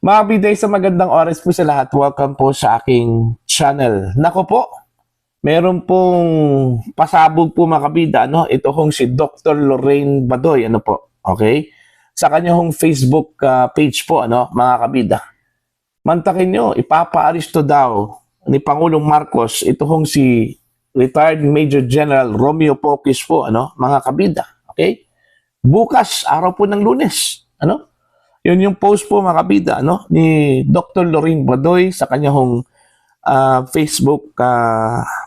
Mga biday, sa magandang oras po sa lahat. Welcome po sa aking channel. Nako po, meron pong pasabog po mga kabida. Ito hong si Dr. Lorraine Badoy. Okay? Sa kanyang Facebook page po, mga kabida. Mantakin nyo, ipapa-aristo daw ni Pangulong Marcos ito hong si retired Major General Romeo Pocis po, mga kabida. Okay? Bukas, araw po ng Lunes. Yun yung post po mga kabida, ni Dr. Lorraine Badoy sa kanyang Facebook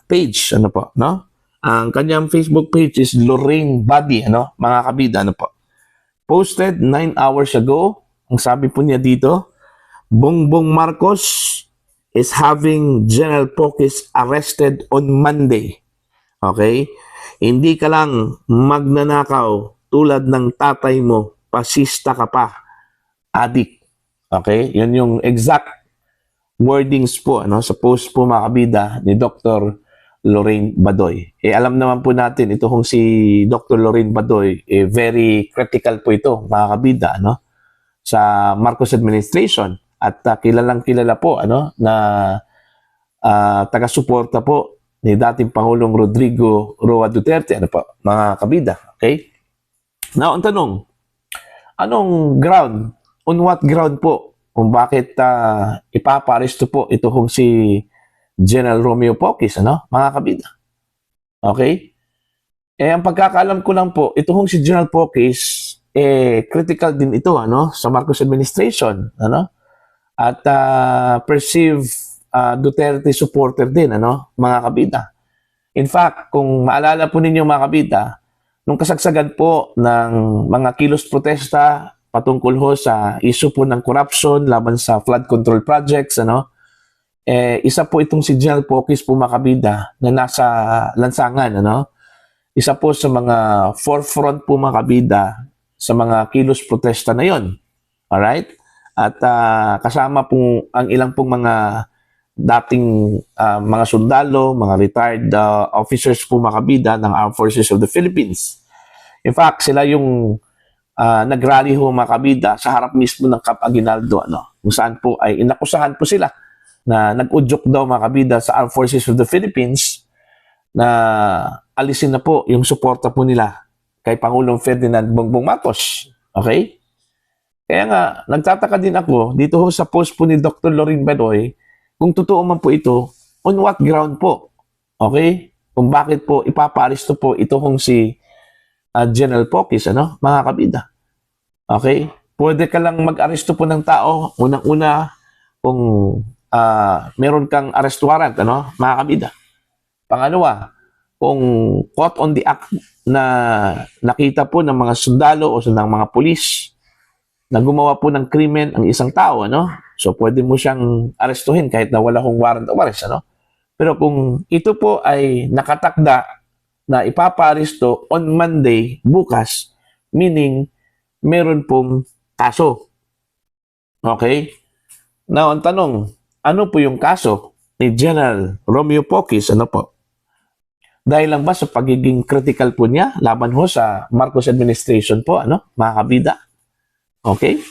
page, Ang kanyang Facebook page is Lorraine Body, mga kabida, Posted 9 hours ago. Ang sabi po niya dito, Bongbong Marcos is having General Pocis arrested on Monday. Okay? Hindi ka lang magnanakaw tulad ng tatay mo, pasista ka pa. Adik. Okay? Yun yung exact wordings po sa post po mga kabida ni Dr. Lorraine Badoy. Alam naman po natin, ito kung si Dr. Lorraine Badoy, very critical po ito mga kabida sa Marcos administration. At kilalang kilala po na taga-suporta po ni dating Pangulong Rodrigo Roa Duterte. Mga kabida. Okay? Now, ang tanong, anong ground? On what ground po kung bakit ipapa-aresto po ito kung si General Romeo Pocis, mga kabida? Okay? Ang pagkakaalam ko lang po, ito kung si General Pocis, critical din ito, sa Marcos administration, At perceived Duterte supporter din, mga kabida. In fact, kung maalala po ninyo mga kabida, nung kasagsagan po ng mga kilos protesta patungkol ho sa issue po ng corruption laban sa flood control projects, isa po itong si General Pocis po mga kabida na nasa lansangan, Isa po sa mga forefront po mga kabida sa mga kilos protesta na yon. Alright? At kasama po ang ilang pong mga dating mga sundalo, mga retired officers po mga kabida ng Armed Forces of the Philippines. In fact, sila yung nagrally ho mga kabida sa harap mismo ng Camp Aguinaldo, kung saan po ay inakusahan po sila na nag-udyok daw mga kabida sa Armed Forces of the Philippines na alisin na po yung suporta po nila kay Pangulong Ferdinand Bongbong Marcos. Okay? Kaya nga, nagtataka din ako dito ho sa post po ni Dr. Lorraine Badoy kung totoo man po ito, on what ground po? Okay? Kung bakit po ipapa-aresto po ito kung si General Pocis, mga kabida. Okay? Pwede ka lang mag-aresto po ng tao, unang-una, kung meron kang arrest warrant, mga kabida. Pangalawa, kung caught on the act na nakita po ng mga sundalo o ng mga pulis na gumawa po ng krimen ang isang tao, So, pwede mo siyang arestuhin kahit na wala kong warrant of arrest, Pero kung ito po ay nakatakda na ipapa-aresto on Monday, bukas, meaning meron pong kaso. Okay? Now, ang tanong, ano po yung kaso ni General Romeo Pocis? Dahil lang ba sa pagiging critical po niya laban ho sa Marcos administration po, mga kabida? Okay?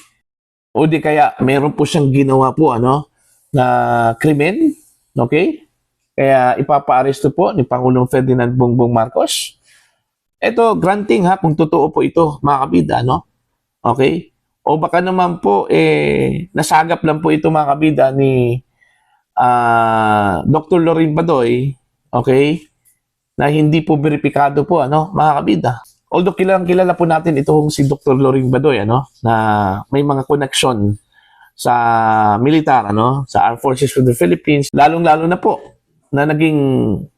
O di kaya meron po siyang ginawa po, na krimen? Okay? Kaya ipapa-aresto po ni Pangulong Ferdinand Bongbong Marcos. Ito, granting kung totoo po ito, mga kabida, Okay? O baka naman po, nasagap lang po ito, mga kabida, ni Dr. Lorraine Badoy, okay? Na hindi po beripikado po, mga kabida. Although kilala po natin ito si Dr. Lorraine Badoy, na may mga connection sa militar, sa Armed Forces of the Philippines, lalong-lalo na po na naging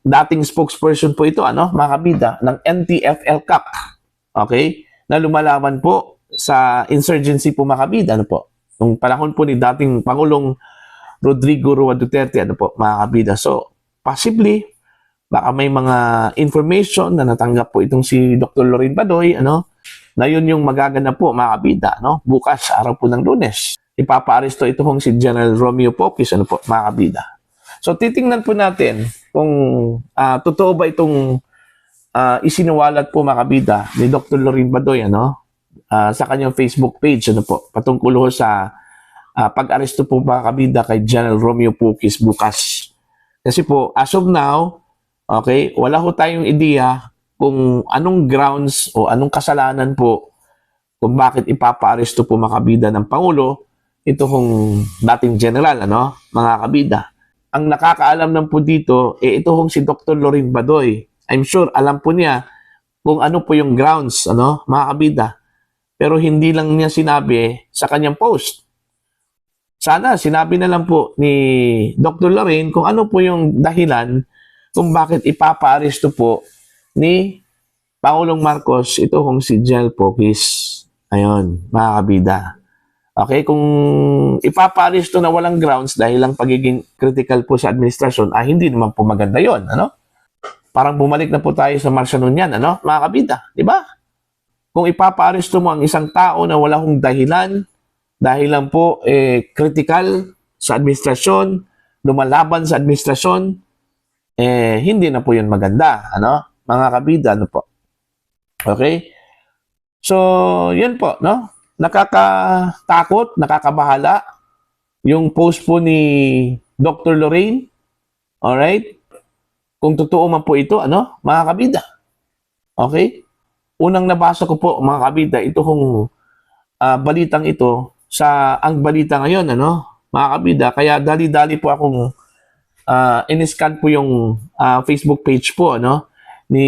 dating spokesperson po ito, mga kabida, ng NTF-ELCAC, okay? Na lumalaban po sa insurgency po mga kabida, Nung panahon po ni dating Pangulong Rodrigo Roa Duterte, mga kabida. So, possibly, baka may mga information na natanggap po itong si Dr. Lorraine Badoy, na yun yung magaganap po, mga kabida, bukas, araw po ng Lunes. Ipapa-aresto ito kung si General Romeo Pocis, mga kabida. So, titingnan po natin kung totoo ba itong isinuwalat po mga kabida ni Dr. Lorraine Badoy sa kanyang Facebook page patungkol sa pag-aresto po mga kabida kay General Romeo Pukis bukas. Kasi po, as of now, okay, wala ho tayong ideya kung anong grounds o anong kasalanan po kung bakit ipapa-aresto po mga kabida ng Pangulo ito kung dating general, mga kabida. Ang nakakaalam lang po dito, ito kung si Dr. Lorin Badoy. I'm sure alam po niya kung ano po yung grounds, mga kabida. Pero hindi lang niya sinabi sa kanyang post. Sana sinabi na lang po ni Dr. Lorin kung ano po yung dahilan kung bakit ipapa-aresto po ni Pangulong Marcos ito kung si General Pokis. Ayun, mga kabida. Okay, kung ipapa-aresto na walang grounds dahil lang pagiging critical po sa administrasyon, hindi naman po maganda yon, Parang bumalik na po tayo sa Marcia Nunyan, mga kabida, di ba? Kung ipapa-aresto mo ang isang tao na wala hong dahilan, dahil lang po critical sa administrasyon, lumalaban sa administrasyon, hindi na po yun maganda, mga kabida, po. Okay? So, yun po, nakakatakot, nakakabahala yung post po ni Dr. Lorraine. Alright? Kung totoo man po ito, mga kabida. Okay? Unang nabasa ko po, mga kabida, ito kung balitang ito sa ang balita ngayon, mga kabida. Kaya dali-dali po akong in-scan po yung Facebook page po, ni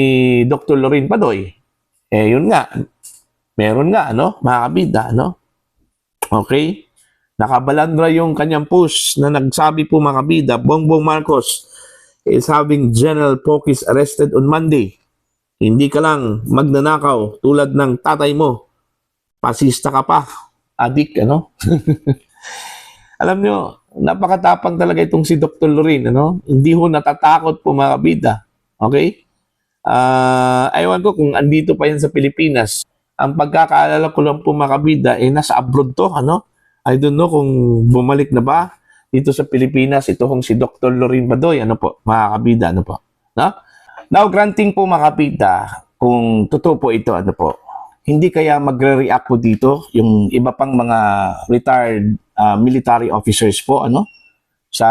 Dr. Lorraine Badoy. Yun nga, meron nga, mga kabida, Okay? Nakabalandra yung kanyang post na nagsabi po mga kabida, Bongbong Marcos is having General Pokis arrested on Monday. Hindi ka lang magnanakaw tulad ng tatay mo. Pasista ka pa. Adik, Alam nyo, napakatapang talaga itong si Dr. Lorraine, Hindi ho natatakot po mga kabida. Okay? Ewan ko kung andito pa yan sa Pilipinas. Ang pagkakaalala ko lang po mga kabida, nasa abroad to, I don't know kung bumalik na ba dito sa Pilipinas, ito kung si Dr. Lorraine Badoy, po, mga kabida, po. Now, granting po mga kabida, kung totoo po ito, po, hindi kaya magre-react po dito yung iba pang mga retired military officers po, sa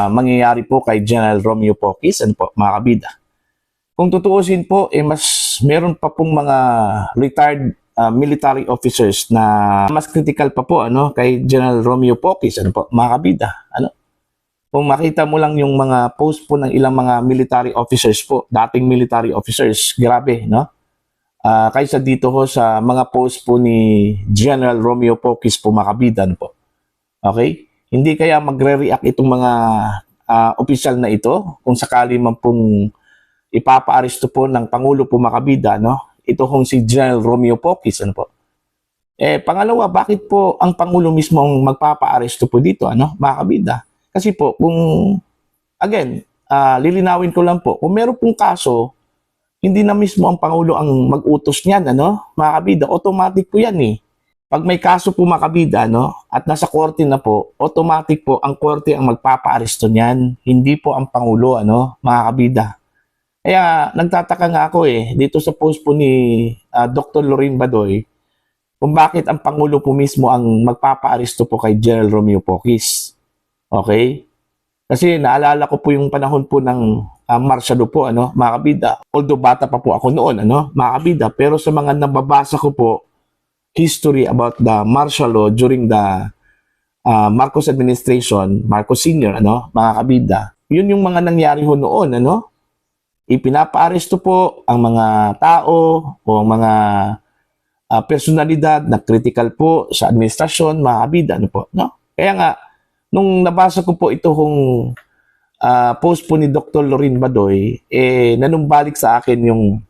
mangyayari po kay General Romeo Pokis, po, mga kabida. Kung tutuusin po, mas meron pa pong mga retired military officers na mas critical pa po kay General Romeo Pokis, po, mga kabida. Kung makita mo lang yung mga post po ng ilang mga military officers po, dating military officers, grabe, kaysa dito ho sa mga post po ni General Romeo Pokis po, mga kabida, po. Okay? Hindi kaya magre-react itong mga opisyal na ito kung sakali man pong ipapa-aresto po ng Pangulo po mga kabida, ito kung si General Romeo Pokis, po. Pangalawa, bakit po ang Pangulo mismo ang magpapa-aresto po dito, mga kabida? Kasi po, kung, again, lilinawin ko lang po, kung meron pong kaso, hindi na mismo ang Pangulo ang mag-utos niyan, mga kabida, automatic po yan Pag may kaso po mga kabida, at nasa korte na po, automatic po ang korte ang magpapa-aresto niyan, hindi po ang Pangulo, mga kabida. Kaya nagtataka nga ako dito sa post po ni Dr. Lorraine Badoy kung bakit ang Pangulo po mismo ang magpapa-aresto po kay General Romeo Pokis. Okay? Kasi naalala ko po yung panahon po ng martial law po, mga kabida. Although bata pa po ako noon, mga kabida. Pero sa mga nababasa ko po, history about the martial law during the Marcos administration, Marcos Sr., mga kabida. Yun yung mga nangyari ho noon, ipinapa-aresto po ang mga tao o ang mga personalidad na critical po sa administrasyon, mga kabida, po, Kaya nga, nung nabasa ko po ito kung post po ni Dr. Lorraine Badoy, nanumbalik sa akin yung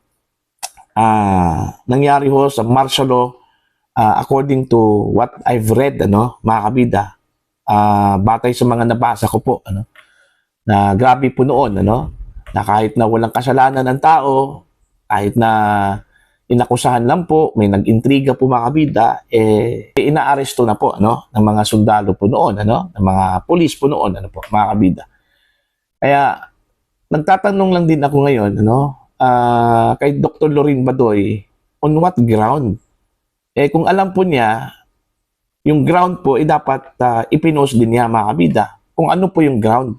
nangyari ho sa martial law according to what I've read, mga kabida, batay sa mga nabasa ko po, na grabe po noon, na kahit na walang kasalanan ng tao, kahit na inakusahan lang po, may nag-intriga po mga kabida, inaaresto na po, ng mga sundalo po noon, ng mga pulis po noon, po, mga kabida. Kaya, nagtatanong lang din ako ngayon, kay Dr. Lorraine Badoy, on what ground? Kung alam po niya, yung ground po ay dapat ipinost din niya mga kabida. Kung ano po yung ground.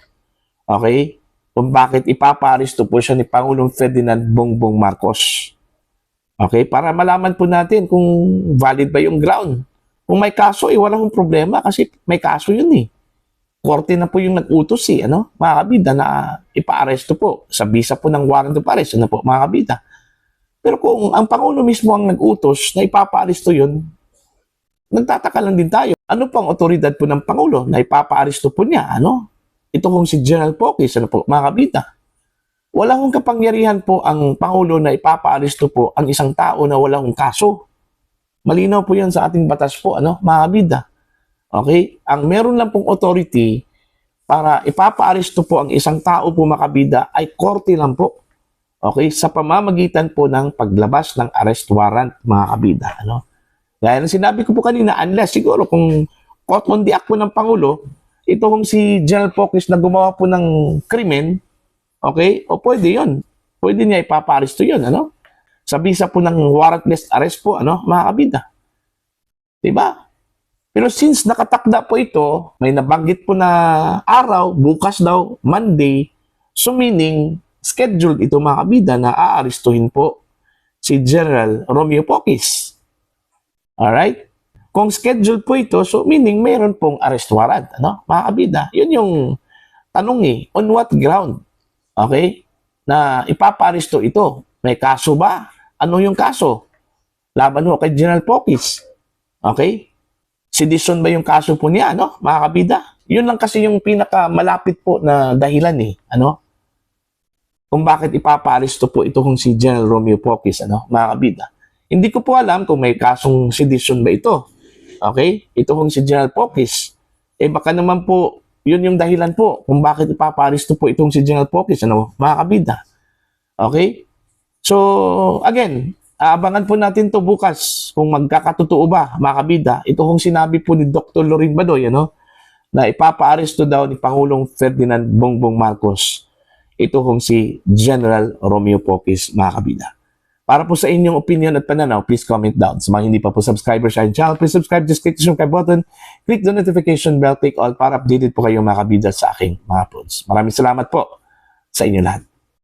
Okay? Kung bakit ipapaaresto po siya ni Pangulong Ferdinand Bongbong Marcos. Okay? Para malaman po natin kung valid ba yung ground. Kung may kaso, walang problema kasi may kaso yun eh. Korte na po yung nag-utos mga kabida na ipaaresto po sa bisa po ng warrant of arrest, po mga kabida. Pero kung ang Pangulo mismo ang nag-utos na ipapaaresto yun, nagtataka lang din tayo. Ano pang otoridad po ng Pangulo na ipapaaresto po niya, Ito kung si General Pocis, po mga kabida. Wala hong kapangyarihan po ang Pangulo na ipapaaresto po ang isang tao na walang kaso. Malinaw po yan sa ating batas po, mga kabida. Okay? Ang meron lang pong authority para ipapaaresto po ang isang tao po makabida ay korte lang po. Okay? Sa pamamagitan po ng paglabas ng arrest warrant mga kabida. Gaya ng sinabi ko po kanina, unless siguro kung caught on the act po ng Pangulo, ito kung si General Pocis na gumawa po ng krimen, okay? O pwede yun. Pwede niya ipapaaresto yun, Sa bisa po ng warrantless arrest po, mga kabida. Diba? Pero since nakatakda po ito, may nabanggit po na araw, bukas daw, Monday, so meaning, scheduled ito mga kabida na aarestuhin po si General Romeo Pocis. Alright? Kung scheduled po ito, so meaning mayroon pong arrest warrant, mga kabida. Yun yung tanong on what ground? Okay? Na ipapaaresto ito. May kaso ba? Ano yung kaso? Laban ho kay General Pocis. Okay? Sedition ba yung kaso po niya, mga kabida? Yun lang kasi yung pinakamalapit po na dahilan kung bakit ipapaaresto po ito kung si General Romeo Pocis, mga kabida. Hindi ko po alam kung may kasong sedition ba ito. Okay? Ito kung si General Pocis. Baka naman po, yun yung dahilan po kung bakit ipapaaresto po itong si General Pocis, mga kabida. Okay? So, again, abangan po natin to bukas kung magkakatotoo ba, mga kabida. Ito kung sinabi po ni Dr. Lorin Badoy, na ipapaaresto daw ni Pangulong Ferdinand Bongbong Marcos. Ito kung si General Romeo Pocis, mga kabida. Para po sa inyong opinion at pananaw, please comment down. Sa mga hindi pa po subscriber sa aking channel, please subscribe, just click the subscribe button, click the notification bell, click all para updated po kayo mga kabida sa aking mga uploads. Maraming salamat po sa inyo lahat.